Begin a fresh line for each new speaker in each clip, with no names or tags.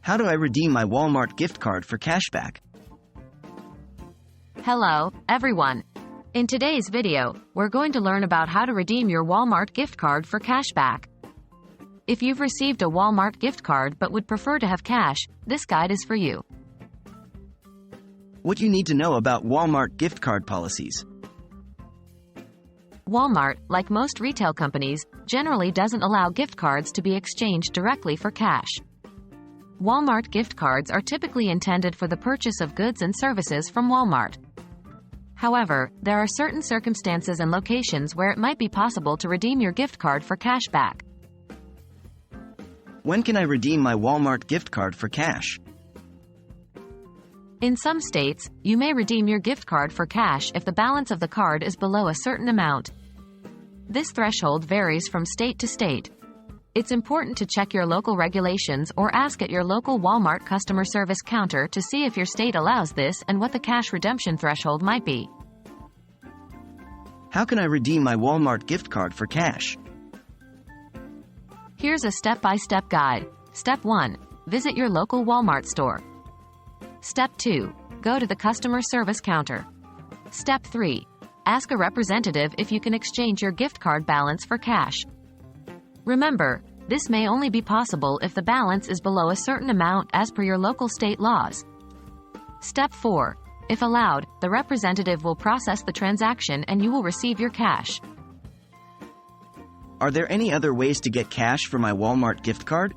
How do I redeem my Walmart gift card for cashback?
Hello, everyone. In today's video, we're going to learn about how to redeem your Walmart gift card for cashback. If you've received a Walmart gift card but would prefer to have cash, this guide is for you.
What you need to know about Walmart gift card policies.
Walmart, like most retail companies, generally doesn't allow gift cards to be exchanged directly for cash. Walmart gift cards are typically intended for the purchase of goods and services from Walmart. However, there are certain circumstances and locations where it might be possible to redeem your gift card for cash back.
When can I redeem my Walmart gift card for cash?
In some states, you may redeem your gift card for cash if the balance of the card is below a certain amount. This threshold varies from state to state. It's important to check your local regulations or ask at your local Walmart customer service counter to see if your state allows this and what the cash redemption threshold might be.
How can I redeem my Walmart gift card for cash?
Here's a step-by-step guide. Step 1. Visit your local Walmart store. Step 2. Go to the customer service counter. Step 3. Ask a representative if you can exchange your gift card balance for cash. Remember, this may only be possible if the balance is below a certain amount as per your local state laws. Step 4. If allowed, the representative will process the transaction and you will receive your cash.
Are there any other ways to get cash for my Walmart gift card?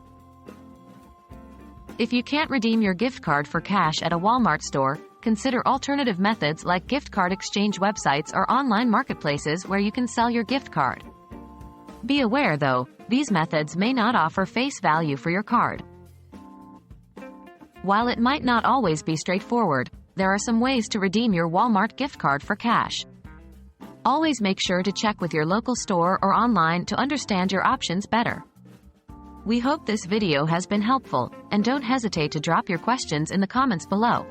If you can't redeem your gift card for cash at a Walmart store, consider alternative methods like gift card exchange websites or online marketplaces where you can sell your gift card. Be aware, though, these methods may not offer face value for your card. While it might not always be straightforward, there are some ways to redeem your Walmart gift card for cash. Always make sure to check with your local store or online to understand your options better. We hope this video has been helpful, and don't hesitate to drop your questions in the comments below.